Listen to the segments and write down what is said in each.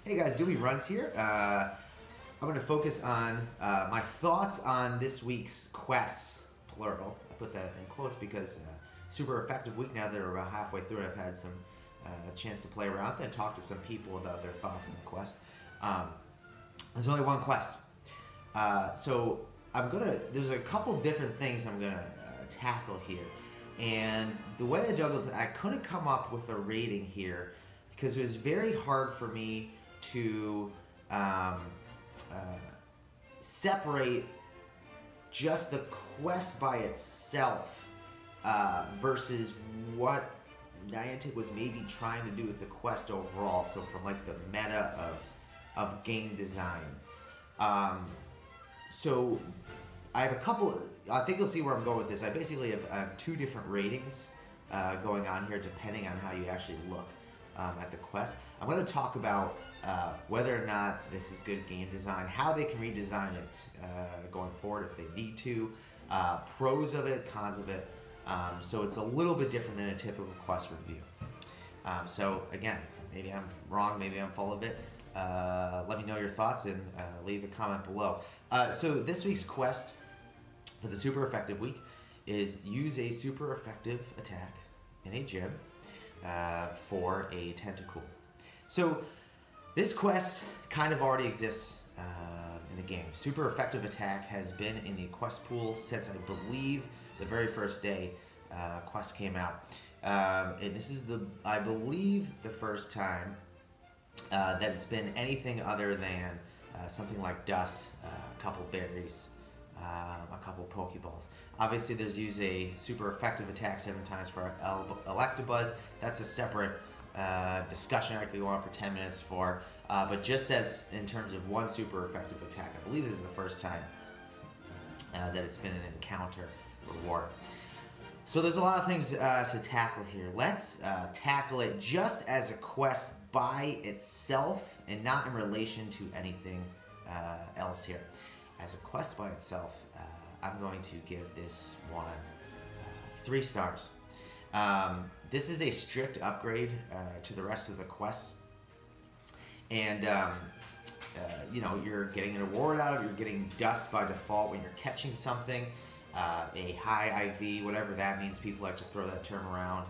Hey guys, Dewey Runs here. I'm going to focus on my thoughts on this week's quests, plural. I put that in quotes because super effective week now that we're about halfway through. I've had some chance to play around and talk to some people about their thoughts on the quest. There's only one quest. So there's a couple different things I'm gonna tackle here. And the way I juggled it, I couldn't come up with a rating here because it was very hard for me to separate just the quest by itself versus what Niantic was maybe trying to do with the quest overall. So from like the meta of game design. So I have a couple. I think you'll see where I'm going with this. I basically have two different ratings going on here, depending on how you actually look at the quest. I'm going to talk about whether or not this is good game design, how they can redesign it going forward if they need to, pros of it, cons of it. So it's a little bit different than a typical quest review. So again, maybe I'm wrong, maybe I'm full of it. Let me know your thoughts and leave a comment below. So this week's quest for the super effective week is use a super effective attack in a gym for a Tentacool. So this quest kind of already exists in the game. Super effective attack has been in the quest pool since I believe the very first day quest came out. And this is I believe the first time that it's been anything other than something like dust, a couple berries, a couple Pokeballs. Obviously, there's use a super effective attack 7 times for Electabuzz. That's a separate discussion I could go on for 10 minutes for. But just as in terms of one super effective attack, I believe this is the first time that it's been an encounter reward. So there's a lot of things to tackle here. Let's tackle it just as a quest by itself and not in relation to anything else here. As a quest by itself, I'm going to give this one 3 stars. This is a strict upgrade to the rest of the quests. And, you're getting an award out of it. You're getting dust by default when you're catching something. A high IV, whatever that means. People like to throw that term around.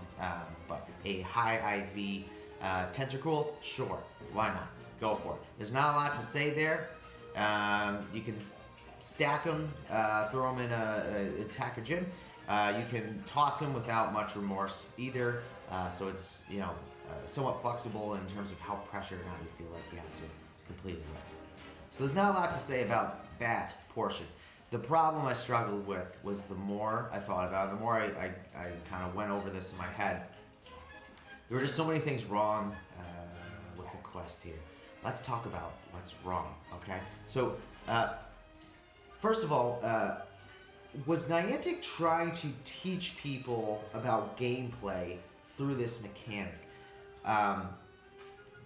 But a high IV Tentacool, sure, why not? Go for it. There's not a lot to say there. You can stack them, throw them in a attacker gym. You can toss them without much remorse either. So it's somewhat flexible in terms of how pressured or not you feel like you have to complete it with. So there's not a lot to say about that portion. The problem I struggled with was the more I thought about it, the more I kind of went over this in my head. There were just so many things wrong with the quest here. Let's talk about what's wrong, okay? So, first of all, was Niantic trying to teach people about gameplay through this mechanic?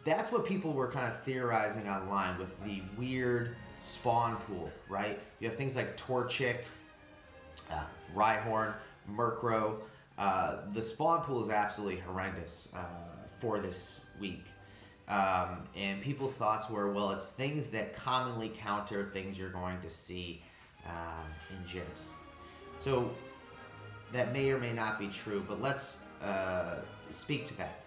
That's what people were kind of theorizing online with the weird spawn pool, right? You have things like Torchic, Rhyhorn, Murkrow. The spawn pool is absolutely horrendous for this week. And people's thoughts were, well, it's things that commonly counter things you're going to see in gyms. So that may or may not be true, but let's speak to that.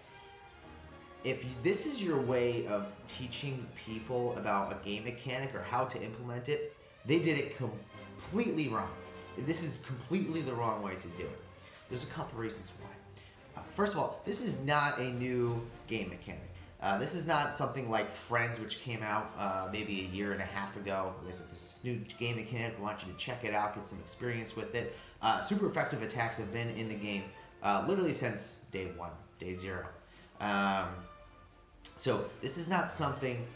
If this is your way of teaching people about a game mechanic or how to implement it, they did it completely wrong. This is completely the wrong way to do it. There's a couple reasons why. First of all, this is not a new game mechanic. This is not something like Friends, which came out maybe a year and a half ago. This is new game mechanic. We want you to check it out, get some experience with it. Super effective attacks have been in the game literally since day 1, day 0. So this is not something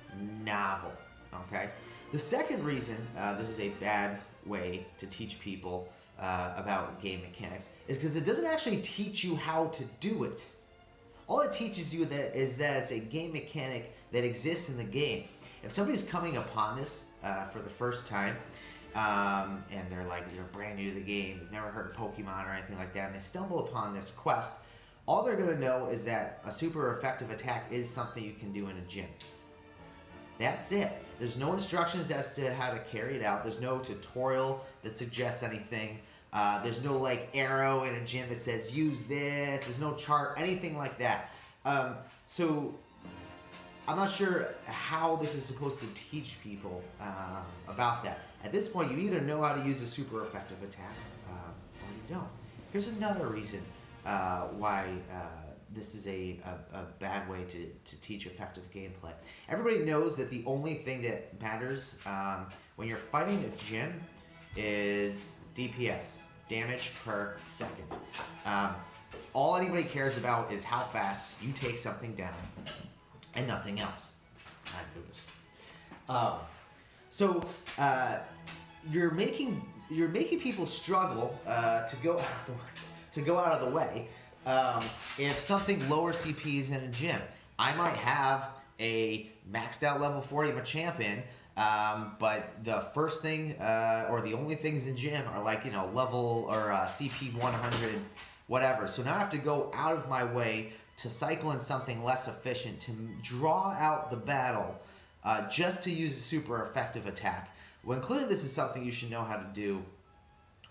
novel, okay? The second reason this is a bad way to teach people about game mechanics is because it doesn't actually teach you how to do it. All it teaches you is that it's a game mechanic that exists in the game. If somebody's coming upon this for the first time, and they're brand new to the game, they've never heard of Pokemon or anything like that, and they stumble upon this quest, all they're going to know is that a super effective attack is something you can do in a gym. That's it. There's no instructions as to how to carry it out. There's no tutorial that suggests anything. There's no like arrow in a gym that says use this. There's no chart, anything like that. So I'm not sure how this is supposed to teach people about that. At this point, you either know how to use a super effective attack or you don't. Here's another reason why this is a bad way to teach effective gameplay. Everybody knows that the only thing that matters when you're fighting a gym is DPS, damage per second. All anybody cares about is how fast you take something down, and nothing else. I knew this. So you're making people struggle to go out of the way. If something lower CP is in a gym, I might have a maxed out level 40 Machamp in, but the first thing or the only things in gym are like, you know, level or CP 100, whatever. So now I have to go out of my way to cycle in something less efficient to draw out the battle just to use a super effective attack. When clearly this is something you should know how to do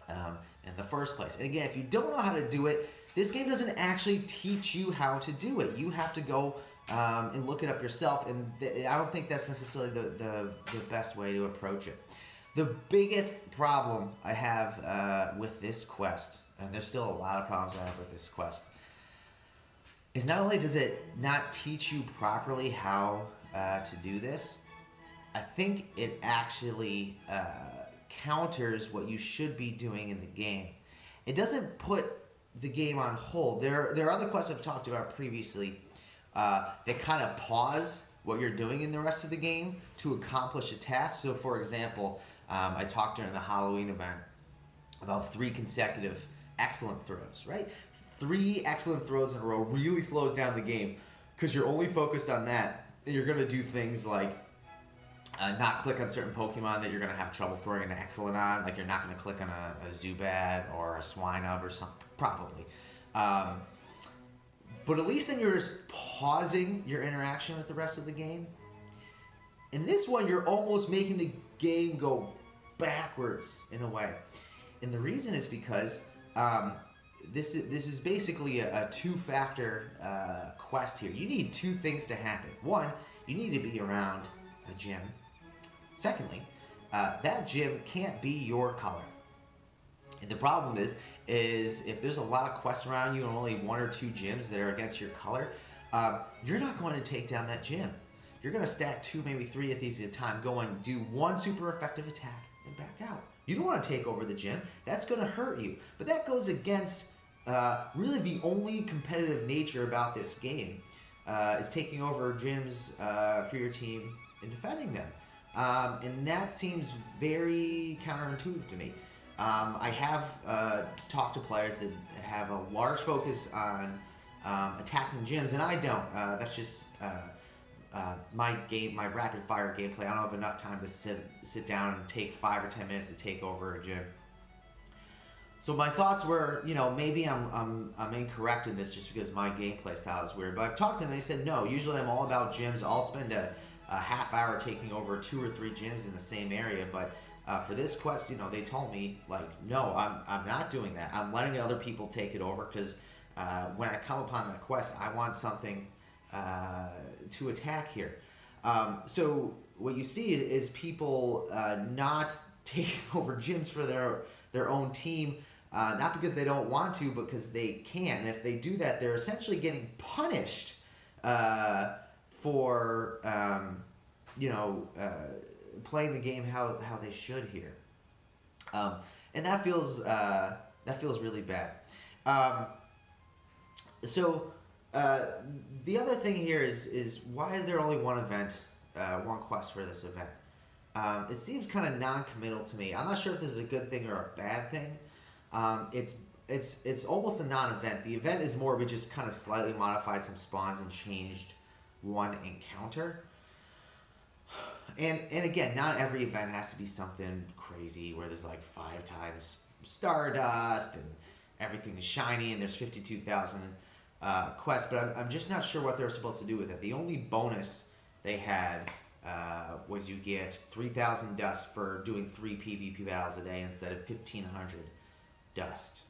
in the first place. And again, if you don't know how to do it, this game doesn't actually teach you how to do it. You have to go and look it up yourself, and I don't think that's necessarily the best way to approach it. The biggest problem I have with this quest, and there's still a lot of problems I have with this quest, is not only does it not teach you properly how to do this, I think it actually counters what you should be doing in the game. It doesn't put the game on hold. There are other quests I've talked about previously that kind of pause what you're doing in the rest of the game to accomplish a task. So for example, I talked during the Halloween event about 3 consecutive excellent throws, right? 3 excellent throws in a row really slows down the game because you're only focused on that, and you're going to do things like not click on certain Pokemon that you're going to have trouble throwing an excellent on. Like you're not going to click on a Zubat or a Swinub or something, probably. But at least then you're just pausing your interaction with the rest of the game. In this one, you're almost making the game go backwards in a way. And the reason is because this is basically a 2-factor quest here. You need 2 things to happen. One, you need to be around a gym. Secondly, that gym can't be your color. And the problem is if there's a lot of quests around you and only 1 or 2 gyms that are against your color, you're not going to take down that gym. You're going to stack 2, maybe 3 of these at a time, go and do 1 super effective attack and back out. You don't want to take over the gym. That's going to hurt you. But that goes against really the only competitive nature about this game is taking over gyms for your team and defending them. And that seems very counterintuitive to me. I have talked to players that have a large focus on attacking gyms, and I don't. That's just my rapid fire gameplay. I don't have enough time to sit down and take 5 or 10 minutes to take over a gym. So my thoughts were, you know, maybe I'm incorrect in this just because my gameplay style is weird. But I've talked to them, and they said no. Usually I'm all about gyms. I'll spend a half hour taking over 2 or 3 gyms in the same area, but for this quest, you know, they told me, like, no, I'm not doing that. I'm letting other people take it over because when I come upon that quest, I want something to attack here. So what you see is people not taking over gyms for their own team, not because they don't want to, but because they can't. And if they do that, they're essentially getting punished for playing the game how they should here, and that feels really bad. So the other thing here is why is there only one event, one quest for this event? It seems kind of non-committal to me. I'm not sure if this is a good thing or a bad thing. It's almost a non-event. The event is more we just kind of slightly modified some spawns and changed one encounter. And again, not every event has to be something crazy where there's like 5 times Stardust and everything is shiny and there's 52,000 quests, but I'm just not sure what they're supposed to do with it. The only bonus they had was you get 3,000 dust for doing 3 PvP battles a day instead of 1,500 dust.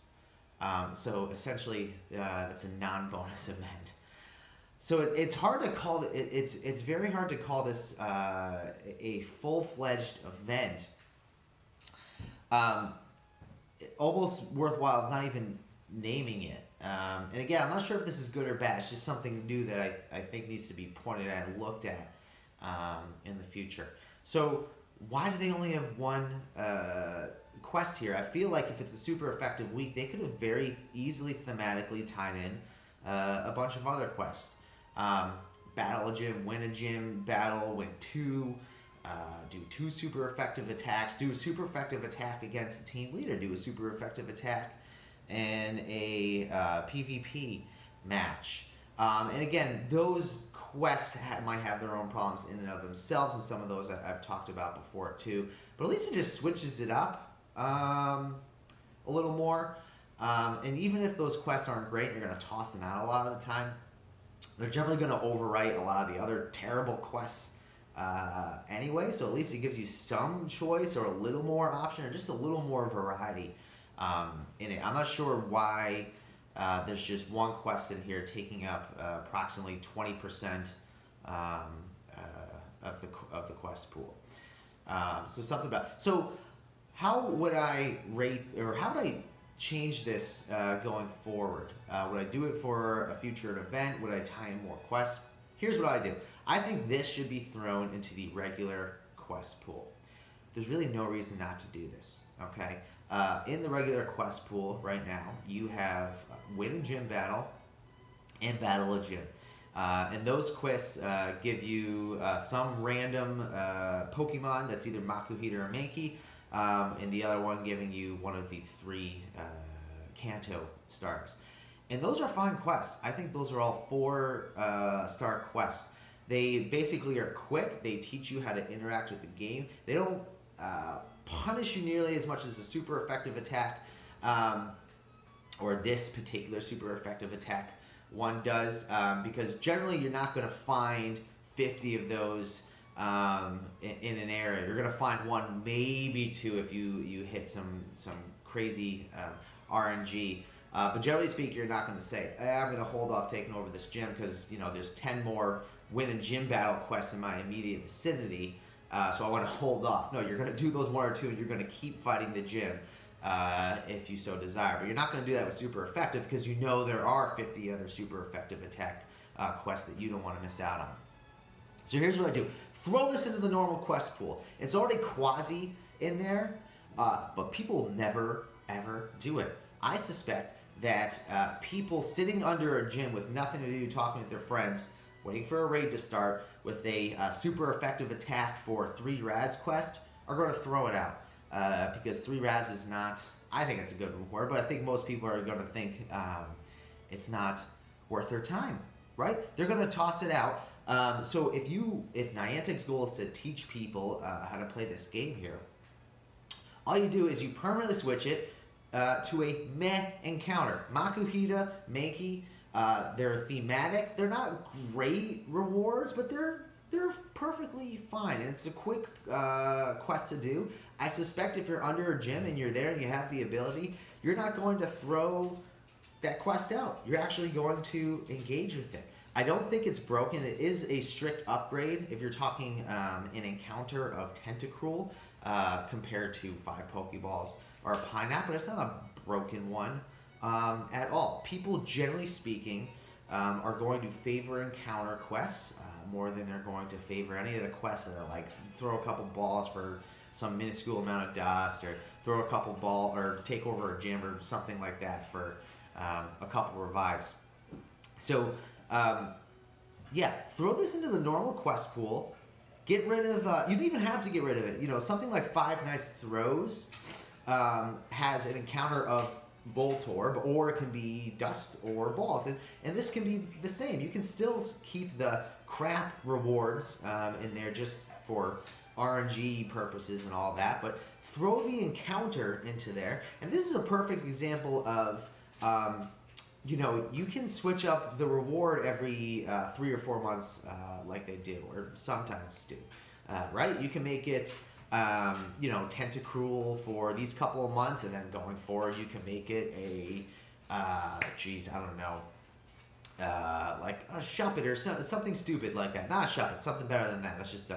So essentially, it's a non-bonus event. So it's hard to call it's very hard to call this a full-fledged event. Almost worthwhile not even naming it. And again, I'm not sure if this is good or bad. It's just something new that I think needs to be pointed at and looked at in the future. So why do they only have one quest here? I feel like if it's a super effective week, they could have very easily thematically tied in a bunch of other quests. Battle a gym, win a gym battle, win 2, do 2 super effective attacks, do a super effective attack against the team leader, do a super effective attack and a PvP match. And again, those quests might have their own problems in and of themselves, and some of those I've talked about before too. But at least it just switches it up a little more. And even if those quests aren't great, you're going to toss them out a lot of the time. They're generally going to overwrite a lot of the other terrible quests anyway, so at least it gives you some choice or a little more option or just a little more variety in it. I'm not sure why there's just one quest in here taking up approximately 20% of the quest pool. So something about how would I rate, or how would I change this going forward? Would I do it for a future event? Would I tie in more quests? Here's what I do. I think this should be thrown into the regular quest pool. There's really no reason not to do this, okay? In the regular quest pool right now, you have win a gym battle and battle a gym. And those quests give you some random Pokemon that's either Makuhita or Mankey, and the other one giving you one of the 3 Kanto stars. And those are fine quests. I think those are all 4-star quests. They basically are quick. They teach you how to interact with the game. They don't punish you nearly as much as a super effective attack, or this particular super effective attack one does, because generally you're not going to find 50 of those in an area. You're going to find 1, maybe 2 if you hit some crazy RNG. But generally speaking, you're not going to say, I'm going to hold off taking over this gym because there's 10 more win and gym battle quests in my immediate vicinity, so I want to hold off. No, you're going to do those 1 or 2, and you're going to keep fighting the gym if you so desire. But you're not going to do that with super effective because there are 50 other super effective attack quests that you don't want to miss out on. So here's what I do. Throw this into the normal quest pool. It's already quasi in there, but people never, ever do it. I suspect that people sitting under a gym with nothing to do, talking with their friends, waiting for a raid to start with a super effective attack for 3 Raz quest are going to throw it out because 3 Raz is not, I think it's a good reward, but I think most people are going to think it's not worth their time, right? They're going to toss it out. So if Niantic's goal is to teach people how to play this game here, all you do is you permanently switch it to a meh encounter. Makuhita, Mankey, they're thematic. They're not great rewards, but they're perfectly fine. And it's a quick quest to do. I suspect if you're under a gym and you're there and you have the ability, you're not going to throw that quest out. You're actually going to engage with it. I don't think it's broken. It is a strict upgrade if you're talking an encounter of Tentacruel compared to 5 Pokeballs or a Pineapple, but it's not a broken one at all. People, generally speaking, are going to favor encounter quests more than they're going to favor any of the quests that are like throw a couple balls for some minuscule amount of dust, or throw a couple ball, or take over a gym or something like that for a couple revives. So yeah, throw this into the normal quest pool. Get rid of, you don't even have to get rid of it. Something like Five Nice Throws has an encounter of Voltorb, or it can be dust or balls. And this can be the same. You can still keep the crap rewards in there just for RNG purposes and all that, but throw the encounter into there. And this is a perfect example of you can switch up the reward every 3 or 4 months, like they do, or sometimes do, right? You can make it, tentacruel for these couple of months, and then going forward, you can make it a, I don't know, like a Shuppet or something stupid like that. Not a Shuppet, something better than that. That's just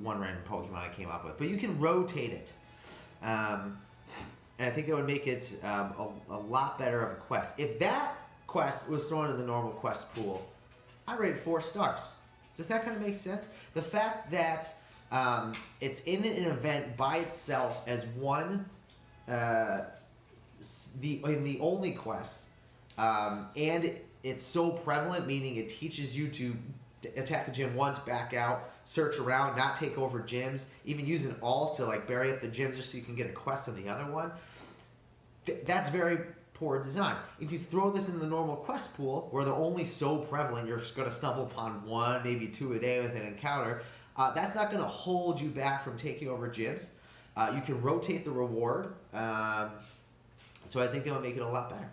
one random Pokemon I came up with. But you can rotate it. And I think that would make it a lot better of a quest. If that quest was thrown in the normal quest pool, I rate it 4 stars. Does that kind of make sense? The fact that it's in an event by itself as one, in the only quest, and it's so prevalent, meaning it teaches you to attack a gym once, back out, search around, not take over gyms, even use an alt to like bury up the gyms just so you can get a quest on the other one. That's very poor design. If you throw this in the normal quest pool, where they're only so prevalent, you're just going to stumble upon 1, maybe 2 a day with an encounter, that's not going to hold you back from taking over gyms. You can rotate the reward, so I think that would make it a lot better.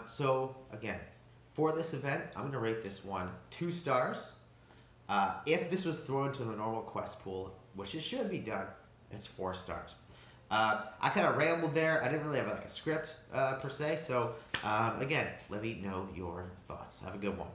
So again, for this event, I'm going to rate this one 2 stars. If this was thrown into the normal quest pool, which it should be done, it's 4 stars. I kind of rambled there. I didn't really have like a script per se. So again, let me know your thoughts. Have a good one.